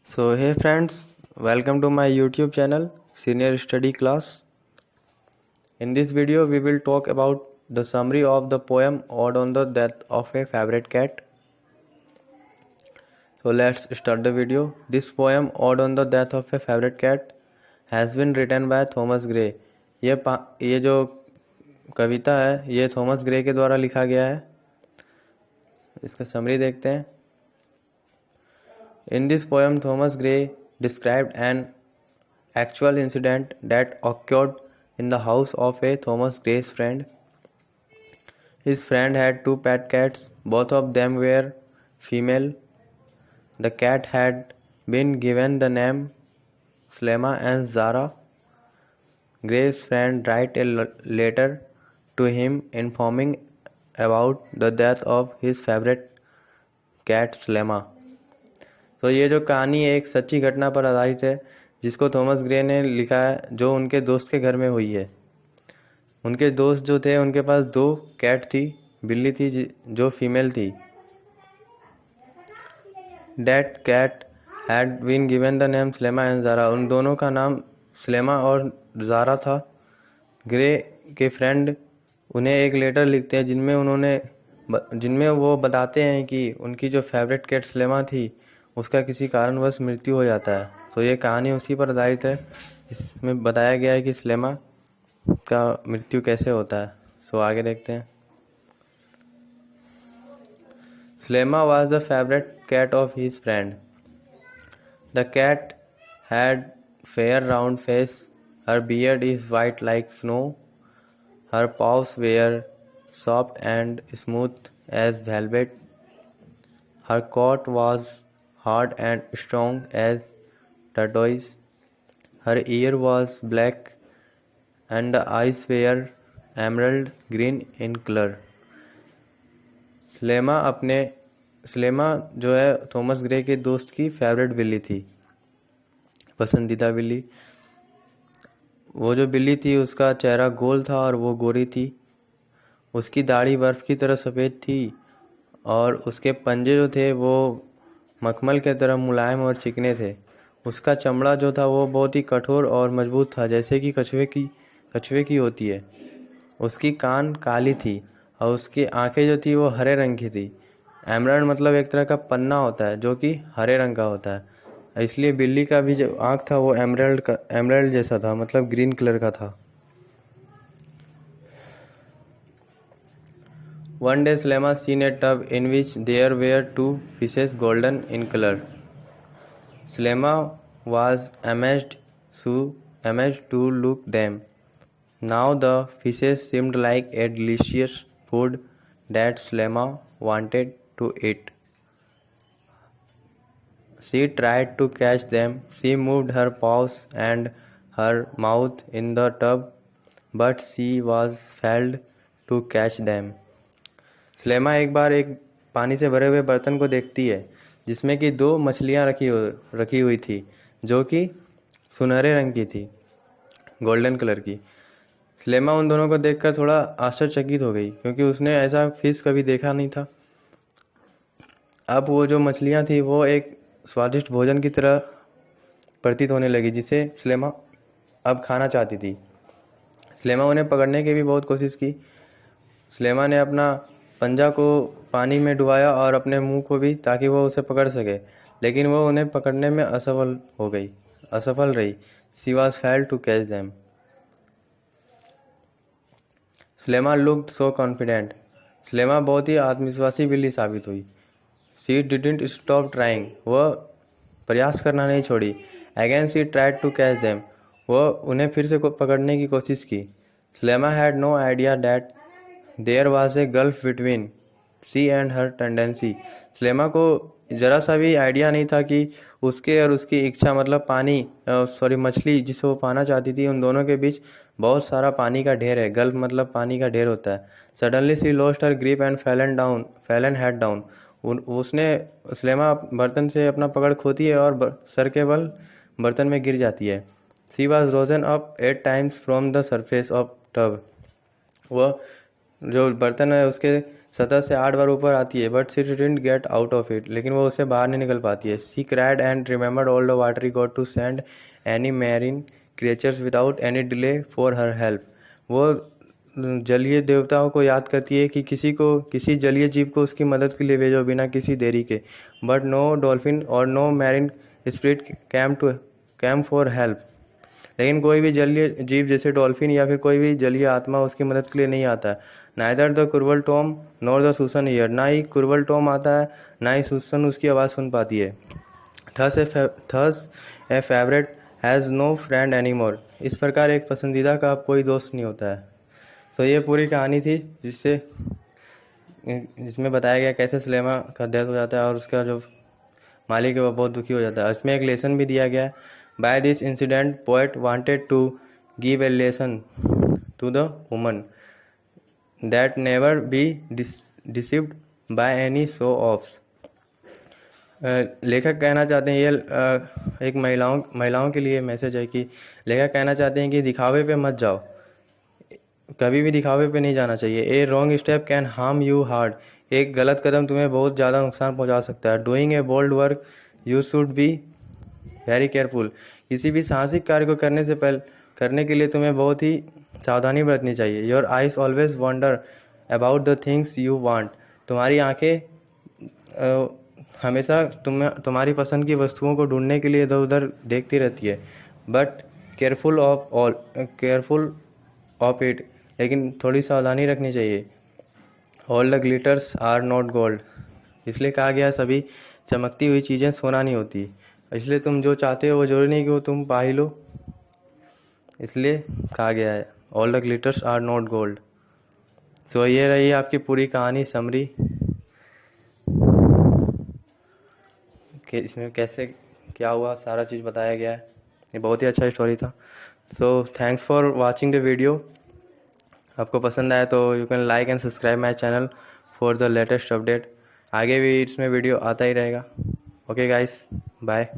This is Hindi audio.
So hey friends, welcome to my YouTube channel Senior Study Class. In this video we will talk about the summary of the poem Ode on the Death of a Favorite Cat. So let's start the video. This poem Ode on the Death of a Favorite Cat has been written by Thomas Gray. ये जो कविता है ये थॉमस ग्रे के द्वारा लिखा गया है. इसका समरी देखते हैं. In this poem, Thomas Gray described an actual incident that occurred in the house of a Thomas Gray's friend. His friend had two pet cats, both of them were female. The cat had been given the name Slema and Zara. Gray's friend wrote a letter to him informing about the death of his favorite cat Slema. तो ये जो कहानी एक सच्ची घटना पर आधारित है जिसको थॉमस ग्रे ने लिखा है, जो उनके दोस्त के घर में हुई है. उनके दोस्त जो थे उनके पास दो कैट थी, बिल्ली थी जो फीमेल थी. That cat had been given the name Slema and Zara. उन दोनों का नाम स्लेमा और ज़ारा था. ग्रे के फ्रेंड उन्हें एक लेटर लिखते हैं जिनमें वो बताते हैं कि उनकी जो फेवरेट कैट स्लेमा थी उसका किसी कारणवश मृत्यु हो जाता है. तो ये कहानी उसी पर आधारित है. इसमें बताया गया है कि स्लेमा का मृत्यु कैसे होता है. सो आगे देखते हैं. Slema was the favorite cat of his friend. The cat had fair round face. Her beard is white like snow. Her paws were soft and smooth as velvet. Her coat was hard and strong as tortoise. Her ear was black and the eyes were emerald green in color. स्लेमा जो है थॉमस ग्रे के दोस्त की फेवरेट बिल्ली थी, पसंदीदा बिल्ली. वो जो बिल्ली थी उसका चेहरा गोल था और वो गोरी थी. उसकी दाढ़ी बर्फ़ की तरह सफ़ेद थी और उसके पंजे जो थे वो मखमल के तरह मुलायम और चिकने थे. उसका चमड़ा जो था वो बहुत ही कठोर और मजबूत था, जैसे कि कछुए की होती है. उसकी कान काली थी और उसकी आंखें जो थी वो हरे रंग की थी. एमराल्ड मतलब एक तरह का पन्ना होता है जो कि हरे रंग का होता है, इसलिए बिल्ली का भी जो आँख था वो एमराल्ड जैसा था, मतलब ग्रीन कलर का था. One day Slema seen a tub in which there were two fishes golden in color. Slema was amazed to look them. Now the fishes seemed like a delicious food that Slema wanted to eat. She tried to catch them. She moved her paws and her mouth in the tub, but she was failed to catch them. स्लेमा एक बार एक पानी से भरे हुए बर्तन को देखती है जिसमें कि दो मछलियाँ रखी हुई थी जो कि सुनहरे रंग की थी, गोल्डन कलर की. स्लेमा उन दोनों को देखकर थोड़ा आश्चर्यचकित हो गई क्योंकि उसने ऐसा फिश कभी देखा नहीं था. अब वो जो मछलियाँ थी वो एक स्वादिष्ट भोजन की तरह प्रतीत होने लगी जिसे स्लेमा अब खाना चाहती थी. स्लेमा उन्हें पकड़ने की भी बहुत कोशिश की. स्लेमा ने अपना पंजा को पानी में डुबाया और अपने मुंह को भी, ताकि वो उसे पकड़ सके, लेकिन वो उन्हें पकड़ने में असफल रही. She was failed to catch them. Slema looked so confident. Slema बहुत ही आत्मविश्वासी बिल्ली साबित हुई. She didn't stop trying. वह प्रयास करना नहीं छोड़ी. Again she tried to catch them. वह उन्हें फिर से पकड़ने की कोशिश की. Slema had no idea that there was a gulf between she and her tendency. Slema को ज़रा सा भी आइडिया नहीं था कि उसके और उसकी इच्छा, मतलब मछली जिसे वो पाना चाहती थी, उन दोनों के बीच बहुत सारा पानी का ढेर है. गल्फ मतलब पानी का ढेर होता है. Suddenly she lost her grip and fell in head down. Slema बर्तन से अपना पकड़ खोती है और सर के बल बर्तन में गिर जाती है. She was risen up 8 times from the surface of tub. वह जो बर्तन है उसके सतह से 8 बार ऊपर आती है, but she didn't get out of it, लेकिन वो उससे बाहर नहीं निकल पाती है। She cried and remembered all the watery god to send any marine creatures without any delay for her help. वो जलीय देवताओं को याद करती है कि किसी जलीय जीव को उसकी मदद के लिए भेजो बिना किसी देरी के। बट नो डॉल्फिन और no marine spirit came for help, लेकिन कोई भी जलीय जीव जैसे डॉल्फिन या फिर कोई भी जलीय आत्मा उसकी मदद के लिए नहीं आता है। Neither the cruel Tom nor the Susan year, ना ही कुरवल टॉम आता है ना ही सुसन उसकी आवाज़ सुन पाती है। Thus a favourite has no friend any more, इस प्रकार एक पसंदीदा का अब कोई दोस्त नहीं होता है। तो ये पूरी कहानी थी जिसमें बताया गया कैसे सुलेमा का डेथ हो जाता है और उसका जो मालिक है वो बहुत दुखी हो जाता है। इसमें एक लेसन भी दिया गया है। By this incident poet wanted to give a lesson to the woman that never be deceived by any show offs. लेखक कहना चाहते हैं, ये एक महिलाओं के लिए मैसेज है कि लेखक कहना चाहते हैं कि दिखावे पे मत जाओ, कभी भी दिखावे पे नहीं जाना चाहिए। A wrong step can harm you hard, एक गलत कदम तुम्हें बहुत ज़्यादा नुकसान पहुंचा सकता है। Doing a bold work you should be very careful, किसी भी साहसिक कार्य को करने के लिए तुम्हें बहुत ही सावधानी बरतनी चाहिए। Your eyes always wander about the things you want, तुम्हारी आंखें हमेशा तुम्हारी पसंद की वस्तुओं को ढूंढने के लिए इधर उधर देखती रहती है। बट केयरफुल ऑफ इट, लेकिन थोड़ी सावधानी रखनी चाहिए। All the glitters are not gold, इसलिए कहा गया सभी चमकती हुई चीज़ें सोना नहीं होती। इसलिए तुम जो चाहते हो वो जरूरी नहीं कि वो तुम पा ही लो, इसलिए कहा गया है all the glitters are not gold. So ये रही आपकी पूरी कहानी समरी कि इसमें कैसे क्या हुआ, सारा चीज़ बताया गया है। ये बहुत ही अच्छा स्टोरी था। So thanks for watching the video. आपको पसंद आया तो you can like and subscribe my channel for the latest update. आगे भी इसमें वीडियो आता ही रहेगा। Okay guys, bye.